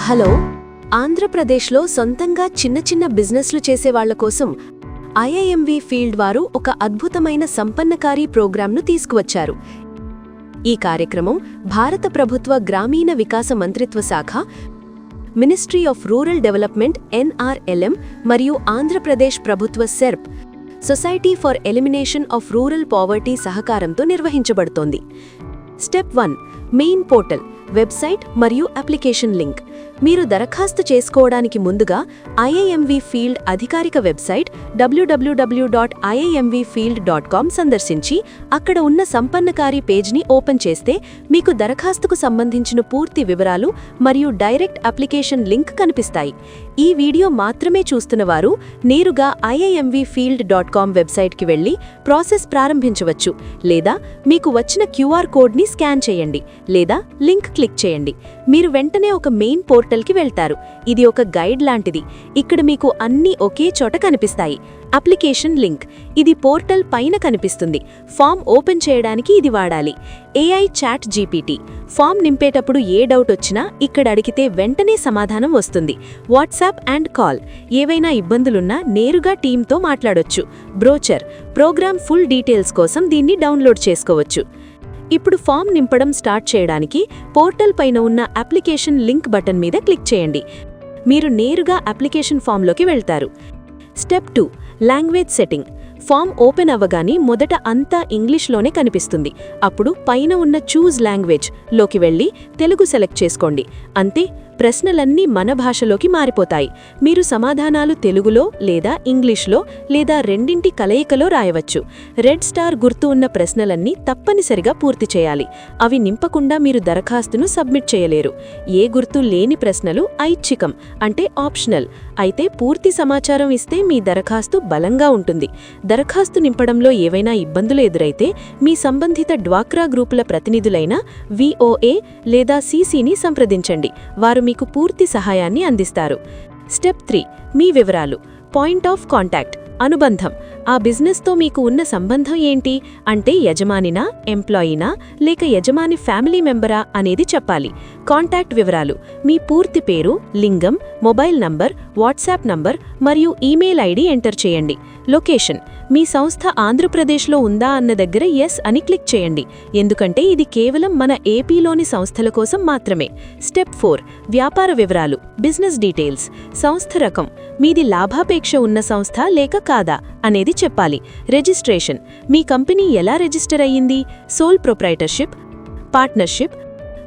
Hello, ఆంధ్రప్రదేశ్లో సొంతంగా చిన్న చిన్న బిజినెస్లు చేసేవాళ్ల కోసం ఐఐఎంవి ఫీల్డ్ వారు ఒక అద్భుతమైన సంపన్నకారీ ప్రోగ్రాంను తీసుకువచ్చారు. ఈ కార్యక్రమం భారత ప్రభుత్వ గ్రామీణ వికాస మంత్రిత్వ శాఖ, ministry of rural development NRLM మరియు ఆంధ్రప్రదేశ్ ప్రభుత్వ SERP society for elimination of rural poverty సహకారంతో నిర్వహించబడుతోంది. స్టెప్ 1 మెయిన్ పోర్టల్, వెబ్సైట్ మరియు అప్లికేషన్ లింక్. మీరు దరఖాస్తు చేసుకోవడానికి ముందుగా ఐఐఎంవి ఫీల్డ్ అధికారిక వెబ్సైట్ www.iimvfield.com సందర్శించి అక్కడ ఉన్న సంపన్నకారీ పేజ్ని ఓపెన్ చేస్తే మీకు దరఖాస్తుకు సంబంధించిన పూర్తి వివరాలు మరియు డైరెక్ట్ అప్లికేషన్ లింక్ కనిపిస్తాయి. ఈ వీడియో మాత్రమే చూస్తున్నవారు నేరుగా iimvfield.com వెబ్సైట్కి వెళ్లి ప్రాసెస్ ప్రారంభించవచ్చు, లేదా మీకు వచ్చిన QR కోడ్ని స్కాన్ చేయండి లేదా లింక్ క్లిక్ చేయండి. మీరు వెంటనే ఒక మెయిన్ పోర్టల్కి వెళ్తారు. ఇది ఒక గైడ్ లాంటిది. ఇక్కడ మీకు అన్నీ ఒకే చోట కనిపిస్తాయి. అప్లికేషన్ లింక్, ఇది పోర్టల్ పైన కనిపిస్తుంది. ఫామ్ ఓపెన్ చేయడానికి ఇది వాడాలి. AI చాట్ GPT, ఫామ్ నింపేటప్పుడు ఏ డౌట్ వచ్చినా ఇక్కడ అడిగితే వెంటనే సమాధానం వస్తుంది. వాట్సాప్ అండ్ కాల్, ఏవైనా ఇబ్బందులున్నా నేరుగా టీంతో మాట్లాడొచ్చు. బ్రోచర్, ప్రోగ్రామ్ ఫుల్ డీటెయిల్స్ కోసం దీన్ని డౌన్లోడ్ చేసుకోవచ్చు. ఇప్పుడు ఫామ్ నింపడం స్టార్ట్ చేయడానికి పోర్టల్ పైన ఉన్న అప్లికేషన్ లింక్ బటన్ మీద క్లిక్ చేయండి. మీరు నేరుగా అప్లికేషన్ ఫామ్లోకి వెళ్తారు. Step 2 language setting. Form open అవ్వగానే మొదట అంతా ఇంగ్లీష్లోనే కనిపిస్తుంది. అప్పుడు పైన ఉన్న చూజ్ లాంగ్వేజ్ లోకి వెళ్ళి తెలుగు సెలెక్ట్ చేసుకోండి. అంతే, ప్రశ్నలన్నీ మన భాషలోకి మారిపోతాయి. మీరు సమాధానాలు తెలుగులో లేదా ఇంగ్లీష్లో లేదా రెండింటి కలయికలో రాయవచ్చు. రెడ్ స్టార్ గుర్తు ఉన్న ప్రశ్నలన్నీ తప్పనిసరిగా పూర్తి చేయాలి. అవి నింపకుండా మీరు దరఖాస్తును సబ్మిట్ చేయలేరు. ఏ గుర్తు లేని ప్రశ్నలు ఐచ్ఛికం, అంటే ఆప్షనల్. అయితే పూర్తి సమాచారం ఇస్తే మీ దరఖాస్తు బలంగా ఉంటుంది. దరఖాస్తు నింపడంలో ఏవైనా ఇబ్బందులు ఎదురైతే మీ సంబంధిత డ్వాక్రా గ్రూపుల ప్రతినిధులైన VOA లేదా CCని సంప్రదించండి. వారు మీకు పూర్తి సహాయాన్ని అందిస్తారు. స్టెప్ 3 మీ వివరాలు. పాయింట్ ఆఫ్ కాంటాక్ట్, అనుబంధం. ఆ బిజినెస్తో మీకు ఉన్న సంబంధం ఏంటి అంటే యజమానినా, ఎంప్లాయీనా లేక యజమాని ఫ్యామిలీ మెంబరా అనేది చెప్పాలి. కాంటాక్ట్ వివరాలు, మీ పూర్తి పేరు, లింగం, మొబైల్ నంబర్, వాట్సాప్ నంబర్ మరియు ఈమెయిల్ ID ఎంటర్ చేయండి. లొకేషన్, మీ సంస్థ ఆంధ్రప్రదేశ్లో ఉందా అన్న దగ్గర ఎస్ అని క్లిక్ చేయండి, ఎందుకంటే ఇది కేవలం మన ఏపీలోని సంస్థల కోసం మాత్రమే. స్టెప్ 4 వ్యాపార వివరాలు, బిజినెస్ డీటెయిల్స్. సంస్థ రకం, మీది లాభాపేక్ష ఉన్న సంస్థ లేక కాదా అనేది చెప్పాలి. రిజిస్ట్రేషన్, మీ కంపెనీ ఎలా రిజిస్టర్ అయ్యింది, sole proprietorship, partnership,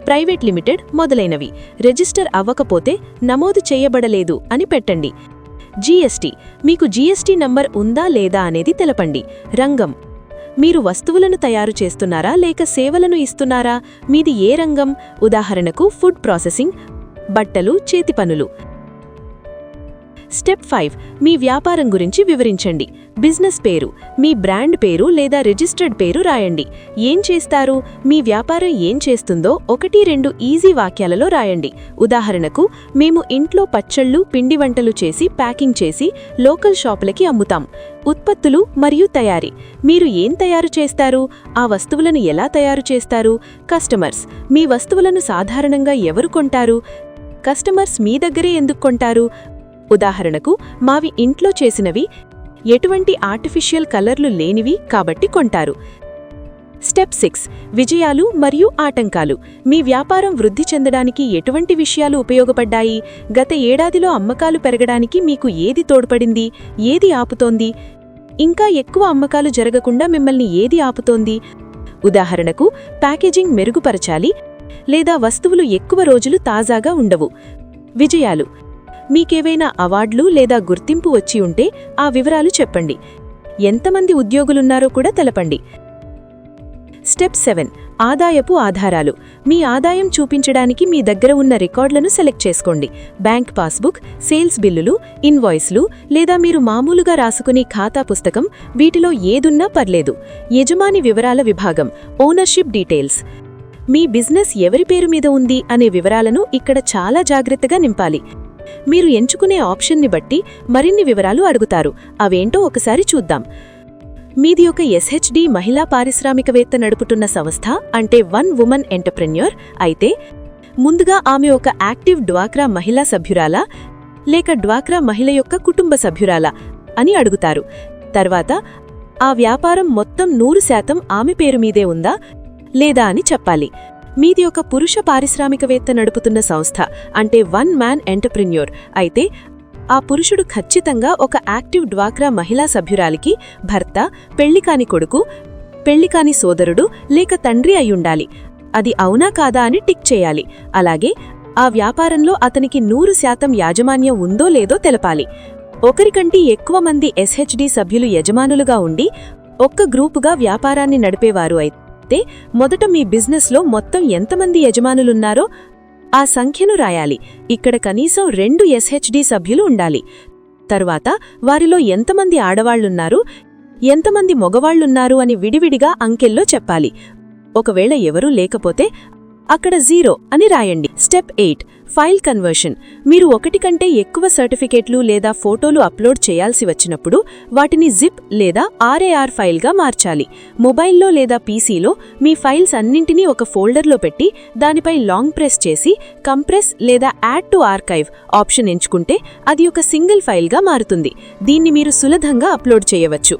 private limited మొదలైనవి. రిజిస్టర్ అవ్వకపోతే నమోదు చేయబడలేదు అని పెట్టండి. GST, మీకు GST నంబర్ ఉందా లేదా అనేది తెలపండి. రంగం, మీరు వస్తువులను తయారు చేస్తున్నారా లేక సేవలను ఇస్తున్నారా, మీది ఏ రంగం, ఉదాహరణకు ఫుడ్ ప్రాసెసింగ్, బట్టలు, చేతి పనులు. స్టెప్ 5 మీ వ్యాపారం గురించి వివరించండి. బిజినెస్ పేరు, మీ బ్రాండ్ పేరు లేదా రిజిస్టర్డ్ పేరు రాయండి. ఏం చేస్తారు, మీ వ్యాపారం ఏం చేస్తుందో 1-2 ఈజీ వాక్యాలలో రాయండి. ఉదాహరణకు, మేము ఇంట్లో పచ్చళ్ళు, పిండి వంటలు చేసి ప్యాకింగ్ చేసి లోకల్ షాపులకి అమ్ముతాం. ఉత్పత్తులు మరియు తయారీ, మీరు ఏం తయారు చేస్తారు, ఆ వస్తువులను ఎలా తయారు చేస్తారు. కస్టమర్స్, మీ వస్తువులను సాధారణంగా ఎవరు కొంటారు, కస్టమర్స్ మీ దగ్గరే ఎందుకు కొంటారు. ఉదాహరణకు, మావి ఇంట్లో చేసినవి, ఎటువంటి ఆర్టిఫిషియల్ కలర్లు లేనివి కాబట్టి కొంటారు. స్టెప్ 6 విజయాలు మరియు ఆటంకాలు. మీ వ్యాపారం వృద్ధి చెందడానికి ఎటువంటి విషయాలు ఉపయోగపడ్డాయి, గత ఏడాదిలో అమ్మకాలు పెరగడానికి మీకు ఏది తోడ్పడింది, ఏది ఆపుతోంది, ఇంకా ఎక్కువ అమ్మకాలు జరగకుండా మిమ్మల్ని ఏది ఆపుతోంది. ఉదాహరణకు, ప్యాకేజింగ్ మెరుగుపరచాలి లేదా వస్తువులు ఎక్కువ రోజులు తాజాగా ఉండవు. విజయాలు, మీకేవైనా అవార్డులు లేదా గుర్తింపు వచ్చి ఉంటే ఆ వివరాలు చెప్పండి. ఎంతమంది ఉద్యోగులున్నారో కూడా తెలపండి. స్టెప్ 7 ఆదాయపు ఆధారాలు. మీ ఆదాయం చూపించడానికి మీ దగ్గర ఉన్న రికార్డులను సెలెక్ట్ చేసుకోండి. బ్యాంక్ పాస్బుక్, సేల్స్ బిల్లులు, ఇన్వాయిస్లు లేదా మీరు మామూలుగా రాసుకునే ఖాతా పుస్తకం, వీటిలో ఏదున్నా పర్లేదు. యజమాని వివరాల విభాగం, ఓనర్షిప్ డీటెయిల్స్. మీ బిజినెస్ ఎవరి పేరు మీద ఉంది అనే వివరాలను ఇక్కడ చాలా జాగ్రత్తగా నింపాలి. మీరు ఎంచుకునే ఆప్షన్ని బట్టి మరిన్ని వివరాలు అడుగుతారు. అవేంటో ఒకసారి చూద్దాం. మీది ఒక SHD మహిళా పారిశ్రామికవేత్త నడుపుతున్న సంస్థ, అంటే 1 వుమన్ ఎంటర్ప్రెన్యూర్ అయితే ముందుగా ఆమె ఒక యాక్టివ్ డ్వాక్రా మహిళా సభ్యురాలా లేక డ్వాక్రా మహిళ యొక్క కుటుంబ సభ్యురాలా అని అడుగుతారు. తర్వాత ఆ వ్యాపారం మొత్తం 100% ఆమె పేరు మీదే ఉందా లేదా అని చెప్పాలి. మీది ఒక పురుష పారిశ్రామికవేత్త నడుపుతున్న సంస్థ, అంటే వన్ మ్యాన్ ఎంటర్ప్రెన్యూర్ అయితే ఆ పురుషుడు ఖచ్చితంగా ఒక యాక్టివ్ డ్వాక్రా మహిళా సభ్యురాలికి భర్త, పెళ్లికాని కొడుకు, పెళ్లికాని సోదరుడు లేక తండ్రి అయ్యుండాలి. అది అవునా కాదా అని టిక్ చేయాలి. అలాగే ఆ వ్యాపారంలో అతనికి 100% యాజమాన్యం ఉందో లేదో తెలపాలి. ఒకరికంటే ఎక్కువ మంది ఎస్హెచ్డి సభ్యులు యజమానులుగా ఉండి ఒక్క గ్రూపుగా వ్యాపారాన్ని నడిపేవారు అయితే మొదట మీ బిజినెస్లో మొత్తం ఎంతమంది యజమానులున్నారో ఆ సంఖ్యను రాయాలి. ఇక్కడ కనీసం 2 ఎస్హెచ్డి సభ్యులు ఉండాలి. తర్వాత వారిలో ఎంతమంది ఆడవాళ్లున్నారు, ఎంతమంది మగవాళ్లున్నారు అని విడివిడిగా అంకెల్లో చెప్పాలి. ఒకవేళ ఎవరూ లేకపోతే అక్కడ 0 అని రాయండి. Step 8 file conversion. మీరు 1 కంటే ఎక్కువ సర్టిఫికేట్లు లేదా ఫోటోలు అప్లోడ్ చేయాల్సి వచ్చినప్పుడు వాటిని జిప్ లేదా ఆర్ఏఆర్ ఫైల్గా మార్చాలి. మొబైల్లో లేదా పీసీలో మీ ఫైల్స్ అన్నింటినీ ఒక ఫోల్డర్లో పెట్టి దానిపై లాంగ్ ప్రెస్ చేసి కంప్రెస్ లేదా యాడ్ టు ఆర్కైవ్ ఆప్షన్ ఎంచుకుంటే అది ఒక సింగిల్ ఫైల్గా మారుతుంది. దీన్ని మీరు సులభంగా అప్లోడ్ చేయవచ్చు.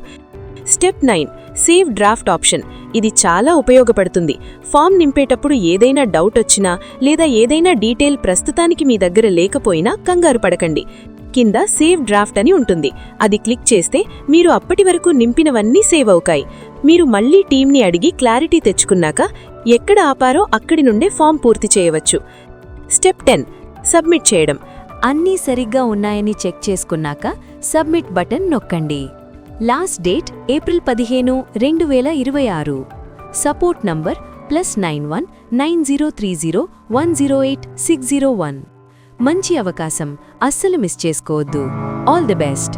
Step 9 save draft option. ఇది చాలా ఉపయోగపడుతుంది. ఫామ్ నింపేటప్పుడు ఏదైనా డౌట్ వచ్చినా లేదా ఏదైనా డీటెయిల్ ప్రస్తుతానికి మీ దగ్గర లేకపోయినా కంగారు పడకండి. కింద సేవ్ డ్రాఫ్ట్ అని ఉంటుంది. అది క్లిక్ చేస్తే మీరు అప్పటి వరకు నింపినవన్నీ సేవ్ అవుతాయి. మీరు మళ్లీ టీంని అడిగి క్లారిటీ తెచ్చుకున్నాక ఎక్కడ ఆపారో అక్కడి నుండే ఫామ్ పూర్తి చేయవచ్చు. స్టెప్ 10 సబ్మిట్ చేయడం. అన్నీ సరిగ్గా ఉన్నాయని చెక్ చేసుకున్నాక సబ్మిట్ బటన్ నొక్కండి. Last date April 15, 2026. Support number +91 9030 108 601. మంచి అవకాశం, అస్సలు మిస్ చేసుకోవద్దు. All the best.